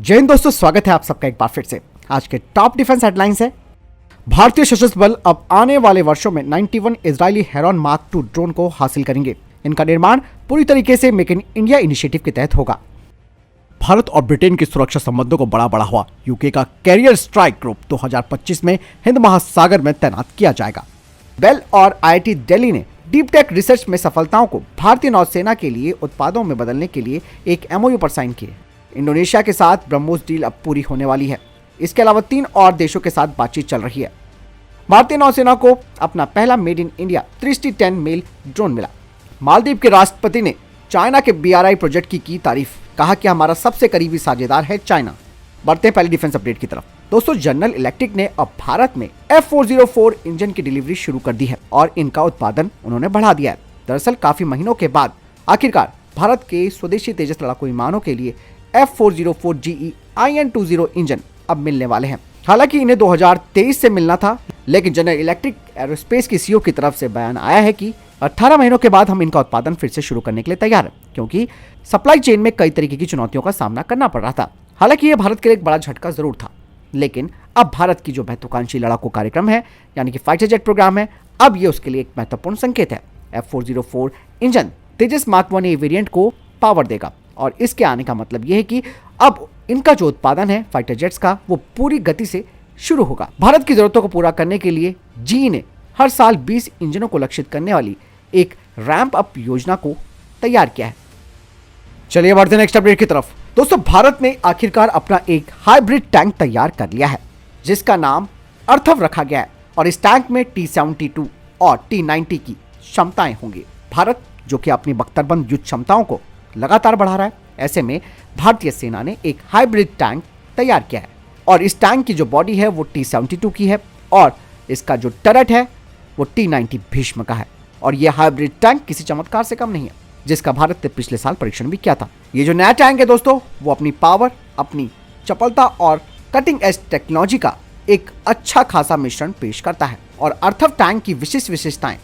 जय हिंद दोस्तों, स्वागत है आप सबका एक बार फिर से। आज के टॉप डिफेंस हेडलाइंस है। भारतीय सशस्त्र बल अब आने वाले वर्षों में 91 इजरायली हेरॉन मार्क 2 ड्रोन को हासिल करेंगे। इनका निर्माण पूरी तरीके से मेक इन इंडिया इनिशिएटिव के तहत होगा। भारत और ब्रिटेन की सुरक्षा संबंधों को बड़ा हुआ। यूके का कैरियर स्ट्राइक ग्रुप 2025 में हिंद महासागर में तैनात किया जाएगा। बेल और IIT दिल्ली ने डीप टेक रिसर्च में सफलताओं को भारतीय नौसेना के लिए उत्पादों में बदलने के लिए एक MOU पर साइन किए। इंडोनेशिया के साथ ब्रह्मोस डील अब पूरी होने वाली है। इसके अलावा 3 और देशों के साथ बातचीत चल रही है। भारतीय नौसेना को अपना पहला made in India 36010 male drone मिला। मालदीव के राष्ट्रपति ने चाइना के BRI प्रोजेक्ट की तारीफ, कहा कि हमारा सबसे करीबी साझेदार है चाइना। बढ़ते हैं पहले डिफेंस अपडेट की तरफ। दोस्तों, जनरल इलेक्ट्रिक ने अब भारत में F404 इंजन की डिलीवरी शुरू कर दी है और इनका उत्पादन उन्होंने बढ़ा दिया है। दरअसल काफी महीनों के बाद आखिरकार भारत के स्वदेशी तेजस लड़ाकू विमानों के लिए F404 GE IN20 इंजन अब मिलने वाले हैं। हालांकि इन्हें 2023 से मिलना था, लेकिन जनरल इलेक्ट्रिक एरोस्पेस की CEO की तरफ से बयान आया है कि 18 महीनों के बाद हम इनका उत्पादन फिर से शुरू करने के लिए तैयार हैं, क्योंकि सप्लाई चेन में कई तरीके की चुनौतियों का सामना करना पड़ रहा था। हालांकि यह भारत के लिए एक बड़ा झटका जरूर था, लेकिन अब भारत की जो महत्वाकांक्षी लड़ाकू कार्यक्रम है, यानी कि फाइटर जेट प्रोग्राम है, अब ये उसके लिए एक महत्वपूर्ण संकेत है। F404 इंजन तेजस मार्क 1A वेरिएंट को पावर देगा और इसके आने का मतलब यह है कि अब इनका जो उत्पादन है फाइटर जेट्स का, वो पूरी गति से शुरू होगा। भारत की जरूरतों को पूरा करने के लिए GE ने हर साल 20 इंजनों को लक्षित करने वाली एक रैंप अप योजना को तैयार किया है। चलिए बढ़ते हैं नेक्स्ट अपडेट की तरफ। दोस्तों, भारत ने आखिरकार अपना एक हाइब्रिड टैंक तैयार कर लिया है, जिसका नाम अर्थव रखा गया है और इस टैंक में T-72 और T-90 की क्षमताएं होंगी। भारत जो कि अपनी बख्तरबंद युद्ध क्षमताओं को लगातार बढ़ा रहा है, ऐसे में भारतीय सेना ने एक हाइब्रिड टैंक तैयार किया है और इस टैंक की जो बॉडी है वो T-72 की है और इसका जो टरट है वो T-90 भीष्म का है। और यह हाइब्रिड टैंक किसी चमत्कार से कम नहीं है, जिसका भारत ने पिछले साल परीक्षण भी किया था। ये जो नया टैंक है दोस्तों, वो अपनी पावर, अपनी चपलता और कटिंग एज टेक्नोलॉजी का एक अच्छा खासा मिश्रण पेश करता है। और अर्थव टैंक की विशिष्ट विशेषताएं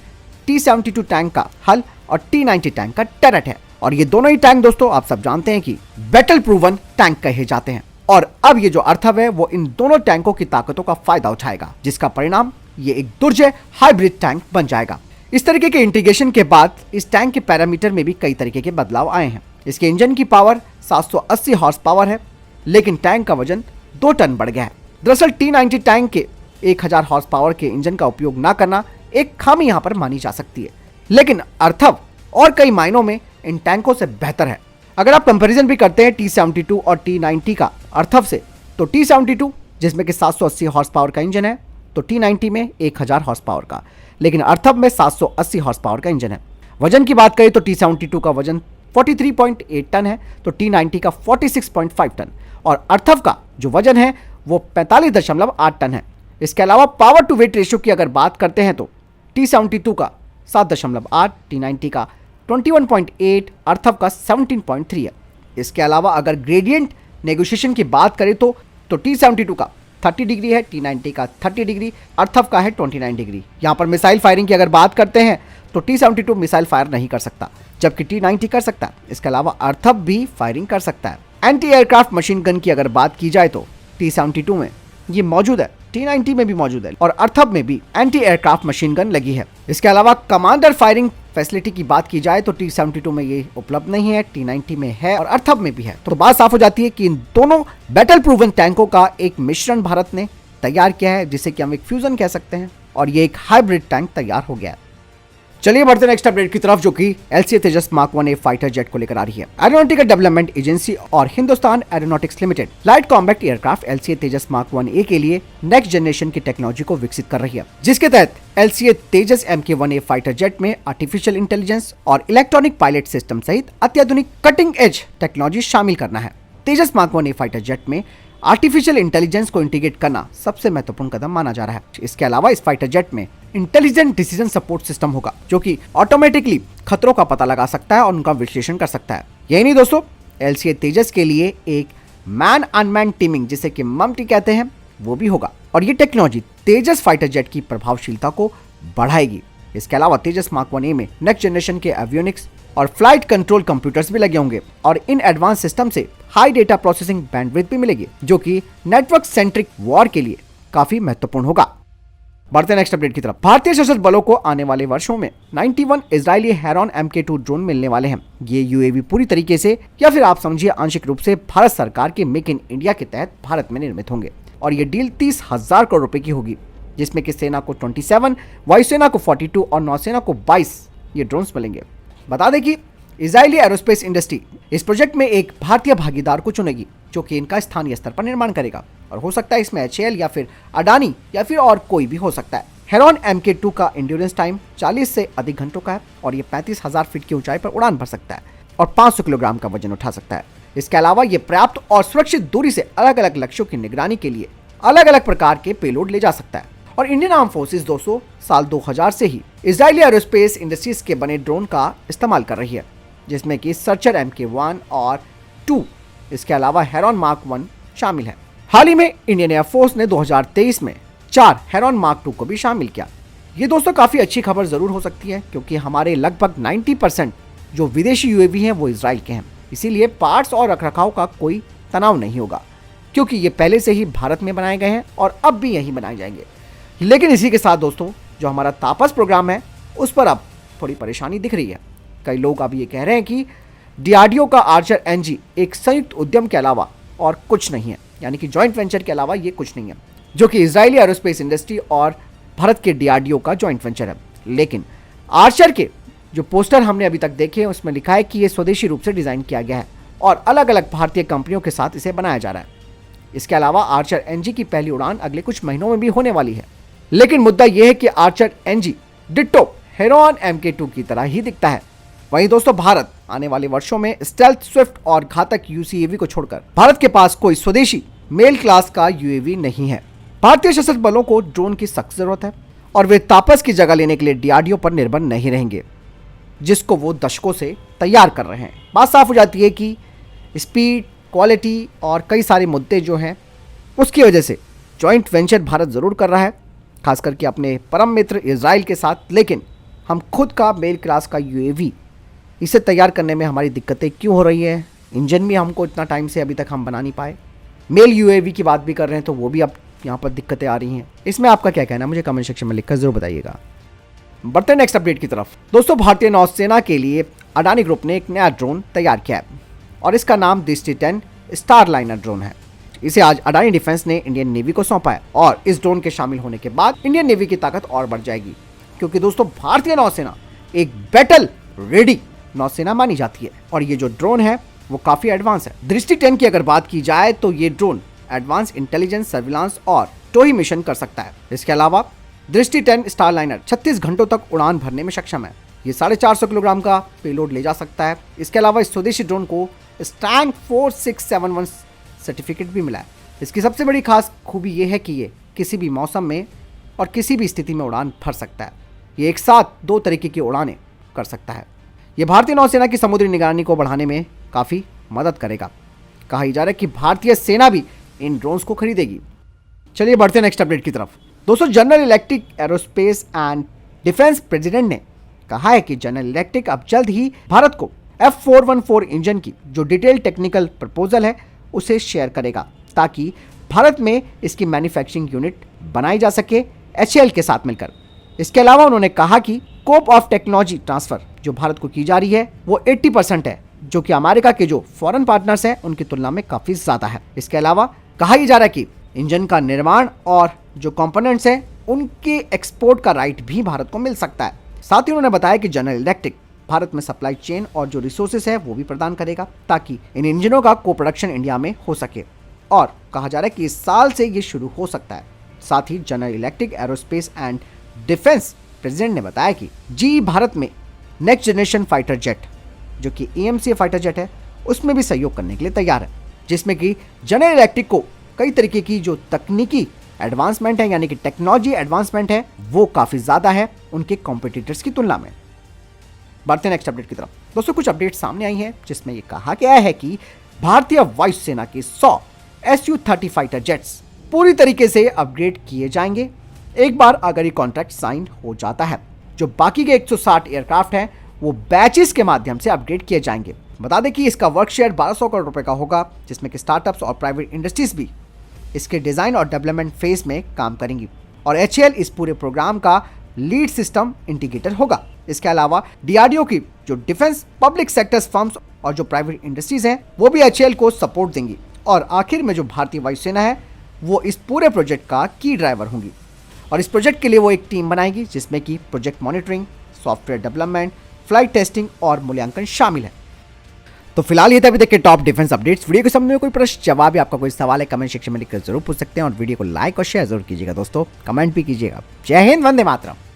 T-72 टैंक का हल और T-90 टैंक का टरट है। और ये दोनों ही टैंक दोस्तों आप सब जानते हैं कि बैटल प्रूवन टैंक कहे जाते हैं। और अब ये जो अर्थव है वो इन दोनों टैंकों की ताकतों का फायदा उठाएगा, जिसका परिणाम ये एक दुर्जय हाइब्रिड टैंक बन जाएगा। इस तरीके के इंटीग्रेशन के बाद इस टैंक के पैरामीटर में भी कई तरीके के बदलाव आए हैं। इसके इंजन की पावर 780 हॉर्स पावर है, लेकिन टैंक का वजन 2 टन बढ़ गया है। दरअसल T-90 टैंक के 1000 हॉर्स पावर के इंजन का उपयोग न करना एक खामी यहाँ पर मानी जा सकती है, लेकिन अर्थव और कई मायनों में इन टैंकों से बेहतर है। अगर आप कंपैरिजन भी करते हैं T-72 और T-90 का अर्थव से, तो T-72 जिसमें कि 780 हॉर्स पावर का इंजन है, तो T-90 में 1000 हॉर्स पावर का, लेकिन अर्थव में 780 हॉर्स पावर का इंजन है। वजन की बात करें तो T-72 का वजन 43.8 टन है, तो T-90 का 46.5 टन और अर्थव का जो वजन है वो 45.8 टन है। इसके अलावा पावर टू वेट रेशियो की अगर बात करते हैं तो T-72 का 7.8, T-90 का 21.8, अर्थव का 17.3 है। इसके अलावा अगर ग्रेडियंट नेगोशिएशन की बात करें तो T-72 का 30 डिग्री है, T-90 का 30 डिग्री, अर्थव का है 29 डिग्री। यहाँ पर मिसाइल फायरिंग की अगर बात करते हैं तो T-72 मिसाइल फायर नहीं कर सकता, जबकि T-90 कर सकता है। इसके अलावा अर्थव भी फायरिंग कर सकता है। एंटी एयरक्राफ्ट मशीन गन की अगर बात की जाए तो T-72 में ये मौजूद है, T-90 में भी मौजूद है और अर्थव में भी एंटी एयरक्राफ्ट मशीन गन लगी है। इसके अलावा कमांडर फायरिंग फैसिलिटी की बात की जाए तो T-72 में ये उपलब्ध नहीं है, T-90 में है और अर्थव में भी है। तो बात साफ हो जाती है कि इन दोनों बैटल प्रूवन टैंकों का एक मिश्रण भारत ने तैयार किया है, जिसे कि हम एक फ्यूजन कह सकते हैं, और ये एक हाइब्रिड टैंक तैयार हो गया है। चलिए बढ़ते नेक्स्ट अपडेट की तरफ, जो कि LCA तेजस मार्क 1A फाइटर जेट को लेकर आ रही है। एरोनॉटिकल डेवलपमेंट एजेंसी और Hindustan aeronautics limited light combat aircraft LCA तेजस मार्क 1A के लिए नेक्स्ट जनरेशन की टेक्नोलॉजी को विकसित कर रही है, जिसके तहत LCA तेजस MK-1A फाइटर जेट में आर्टिफिशियल इंटेलिजेंस और इलेक्ट्रॉनिक पायलट सिस्टम सहित अत्याधुनिक कटिंग एज टेक्नोलॉजी शामिल करना है। तेजस मार्क 1A फाइटर जेट में आर्टिफिशियल इंटेलिजेंस को इंटीग्रेट करना सबसे महत्वपूर्ण कदम माना जा रहा है। इसके अलावा इस फाइटर जेट में इंटेलिजेंट डिसीजन सपोर्ट सिस्टम होगा, जो कि ऑटोमेटिकली खतरों का पता लगा सकता है और उनका विश्लेषण कर सकता है। यही नहीं दोस्तों, LCA तेजस के लिए एक मैन अनमैन टीमिंग, जिसे कि ममटी कहते हैं, वो भी होगा और ये टेक्नोलॉजी तेजस फाइटर जेट की प्रभावशीलता को बढ़ाएगी। इसके अलावा तेजस मार्क 1A में नेक्स्ट जनरेशन के एवियोनिक्स और फ्लाइट कंट्रोल कंप्यूटर्स भी लगे होंगे और इन एडवांस सिस्टम से हाई डेटा प्रोसेसिंग बैंडविड्थ भी मिलेगी, जो कि नेटवर्क सेंट्रिक वॉर के लिए काफी महत्वपूर्ण होगा। बढ़ते नेक्स्ट अपडेट की तरफ। भारतीय सशस्त्र बलों को आने वाले वर्षों में 91 इजरायली हेरॉन MK2 ड्रोन मिलने वाले हैं। ये यूएवी पूरी तरीके से या फिर आप समझिए आंशिक रूप से भारत सरकार के मेक इन इंडिया के तहत भारत में निर्मित होंगे और ये डील 30,000 करोड़ रुपए की होगी, जिसमें कि सेना को 27, वायुसेना को 42 और नौसेना को 22 ये ड्रोन्स मिलेंगे। बता दें कि इजरायली एरोस्पेस इंडस्ट्री इस प्रोजेक्ट में एक भारतीय भागीदार को चुनेगी, जो कि इनका स्थानीय स्तर पर निर्माण करेगा और हो सकता है इसमें HAL या फिर अडानी या फिर और कोई भी हो सकता है। हेरॉन MK2 का इंड्योरेंस टाइम 40 से अधिक घंटों का है और ये 35,000 फीट की ऊंचाई पर उड़ान भर सकता है और 500 किलोग्राम का वजन उठा सकता है। इसके अलावा ये पर्याप्त और सुरक्षित दूरी से अलग अलग लक्ष्यों की निगरानी के लिए अलग अलग प्रकार के पेलोड ले जा सकता है। और इंडियन आर्म फोर्सेस 200 साल 2000 से ही इजरायली एरोस्पेस इंडस्ट्रीज के बने ड्रोन का इस्तेमाल कर रही है, जिसमें कि सर्चर MK1 और 2, इसके अलावा हेरॉन मार्क 1 शामिल है। हाल ही में इंडियन एयरफोर्स ने 2023 में 4 हेरॉन मार्क 2 को भी शामिल किया। ये दोस्तों काफी अच्छी खबर जरूर हो सकती है, क्योंकि हमारे लगभग 90% जो विदेशी UAV हैं वो इजराइल के हैं, इसीलिए पार्ट्स और रखरखाव का कोई तनाव नहीं होगा, क्योंकि ये पहले से ही भारत में बनाए गए हैं और अब भी यहीं बनाए जाएंगे। लेकिन इसी के साथ दोस्तों जो हमारा तापस प्रोग्राम है उस पर अब थोड़ी परेशानी दिख रही है। कई लोग अब ये कह रहे हैं कि DRDO का आर्चर NG एक संयुक्त उद्यम के अलावा और कुछ नहीं है, यानी कि जॉइंट वेंचर के अलावा ये कुछ नहीं है, जो कि इजरायली एरोस्पेस इंडस्ट्री और भारत के DRDO का जॉइंट वेंचर है। लेकिन आर्चर के जो पोस्टर हमने अभी तक देखे हैं उसमें लिखा है कि ये स्वदेशी रूप से डिजाइन किया गया है और अलग अलग भारतीय कंपनियों के साथ इसे बनाया जा रहा है। इसके अलावा आर्चर NG की पहली उड़ान अगले कुछ महीनों में भी होने वाली है। लेकिन मुद्दा यह है कि Archer NG ditto heron MK2 की तरह ही दिखता है। वहीं दोस्तों भारत आने वाले वर्षों में स्टेल्थ, स्विफ्ट और घातक UCAV को छोड़कर भारत के पास कोई स्वदेशी मेल क्लास का UAV नहीं है। भारतीय सशस्त्र बलों को ड्रोन की सख्त जरूरत है और वे तापस की जगह लेने के लिए DRDO पर निर्भर नहीं रहेंगे, जिसको वो दशकों से तैयार कर रहे हैं। बात साफ हो जाती है कि स्पीड, क्वालिटी और कई सारे मुद्दे जो हैं उसकी वजह से जॉइंट वेंचर भारत जरूर कर रहा है, खास करके अपने परम मित्र इजराइल के साथ। लेकिन हम खुद का मेल क्लास का UAV इसे तैयार करने में हमारी दिक्कतें क्यों हो रही है? इंजन भी हमको इतना टाइम से अभी तक हम बना नहीं पाए, मेल UAV की बात भी कर रहे हैं तो वो भी अब यहाँ पर दिक्कतें आ रही हैं। इसमें आपका क्या कहना है मुझे कमेंट सेक्शन में लिखकर जरूर बताइएगा। बढ़ते नेक्स्ट अपडेट की तरफ। दोस्तों भारतीय नौसेना के लिए अडानी ग्रुप ने एक नया ड्रोन तैयार किया है और इसका नाम दृष्टि 10 स्टारलाइनर ड्रोन है। इसे आज अडानी डिफेंस ने इंडियन नेवी को सौंपा है और इस ड्रोन के शामिल होने के बाद इंडियन नेवी की ताकत और बढ़ जाएगी, क्योंकि दोस्तों भारतीय नौसेना एक बैटल रेडी नौसेना मानी जाती है और ये जो ड्रोन है वो काफी एडवांस है। दृष्टि 10 की अगर बात की जाए तो ये ड्रोन एडवांस इंटेलिजेंस, सर्विलांस और टोही मिशन कर सकता है। इसके अलावा दृष्टि 10 स्टारलाइनर 36 घंटों तक उड़ान भरने में सक्षम है। ये 450 किलोग्राम का पेलोड ले जा सकता है। इसके अलावा इस स्वदेशी ड्रोन को स्टैंग 4671 सर्टिफिकेट भी मिला है। इसकी सबसे बड़ी खास खूबी ये है कि ये किसी भी मौसम में और किसी भी स्थिति में उड़ान भर सकता है। ये एक साथ 2 तरीके की उड़ानें कर सकता है। ये भारतीय नौसेना की समुद्री निगरानी को बढ़ाने में काफ़ी मदद करेगा। कहा जा रहा है कि भारतीय सेना भी इन ड्रोन्स को खरीदेगी। चलिए बढ़ते हैं नेक्स्ट अपडेट की तरफ। दोस्तों general Electric aerospace and defence president ने कहा है कि जनरल इलेक्ट्रिक अब जल्द ही भारत को F414 इंजन की जो डिटेल टेक्निकल प्रपोजल है उसे शेयर करेगा, ताकि भारत में इसकी मैन्युफैक्चरिंग यूनिट बनाई जा सके HAL के साथ मिलकर। इसके अलावा उन्होंने कहा कि स्कोप ऑफ टेक्नोलॉजी ट्रांसफर जो भारत को की जा रही है वो 80% है, जो कि अमेरिका के जो फॉरेन पार्टनर्स हैं उनकी तुलना में काफ़ी ज़्यादा है। इसके अलावा कहा जा रहा है कि इंजन का निर्माण और जो कंपोनेंट्स हैं उनके एक्सपोर्ट का राइट भी भारत को मिल सकता है। साथ ही उन्होंने बताया कि जनरल इलेक्ट्रिक भारत में सप्लाई चेन और जो रिसोर्सेस है वो भी प्रदान करेगा, ताकि इन इंजनों का को प्रोडक्शन इंडिया में हो सके। और कहा जा रहा है कि इस साल से ये शुरू हो सकता है। साथ ही General Electric aerospace and defence president ने बताया कि GE भारत में नेक्स्ट जनरेशन फाइटर जेट जो कि EMCA फाइटर जेट है उसमें भी सहयोग करने के लिए तैयार है, जिसमें कि जनरल इलेक्ट्रिक को कई तरीके की जो तकनीकी एडवांसमेंट है, यानी कि टेक्नोलॉजी एडवांसमेंट है, वो काफ़ी ज़्यादा है उनके कॉम्पिटिटर्स की तुलना में। बढ़ते हैं नेक्स्ट अपडेट की तरफ। दोस्तों कुछ अपडेट सामने आई है जिसमें यह कहा गया है कि भारतीय वायुसेना के 100 Su-30 फाइटर जेट्स पूरी तरीके से अपग्रेड किए जाएंगे एक बार अगर ये कॉन्ट्रैक्ट साइन हो जाता है। जो बाकी के 160 एयरक्राफ्ट हैं वो बैचेस के माध्यम से अपग्रेड किए जाएंगे। बता दें कि इसका वर्क शेयर 1200 करोड़ रुपए का होगा, जिसमें कि स्टार्टअप्स और प्राइवेट इंडस्ट्रीज भी इसके डिज़ाइन और डेवलपमेंट फेज में काम करेंगी और HAL इस पूरे प्रोग्राम का लीड सिस्टम इंटीग्रेटर होगा। इसके अलावा DRDO की जो डिफेंस पब्लिक सेक्टर्स फर्म्स और जो प्राइवेट इंडस्ट्रीज हैं वो भी HAL को सपोर्ट देंगी और आखिर में जो भारतीय वायुसेना है वो इस पूरे प्रोजेक्ट का की ड्राइवर होंगी और इस प्रोजेक्ट के लिए वो एक टीम बनाएगी जिसमें कि project monitoring, software development, flight testing और मूल्यांकन शामिल है। तो फिलहाल ये थे अभी तक के टॉप डिफेंस अपडेट्स। वीडियो के समझने में कोई प्रश्न, जवाब या आपका कोई सवाल है कमेंट सेक्शन में लिखकर जरूर पूछ सकते हैं और वीडियो को लाइक और शेयर जरूर कीजिएगा दोस्तों, कमेंट भी कीजिएगा। जय हिंद, वंदे मातरम।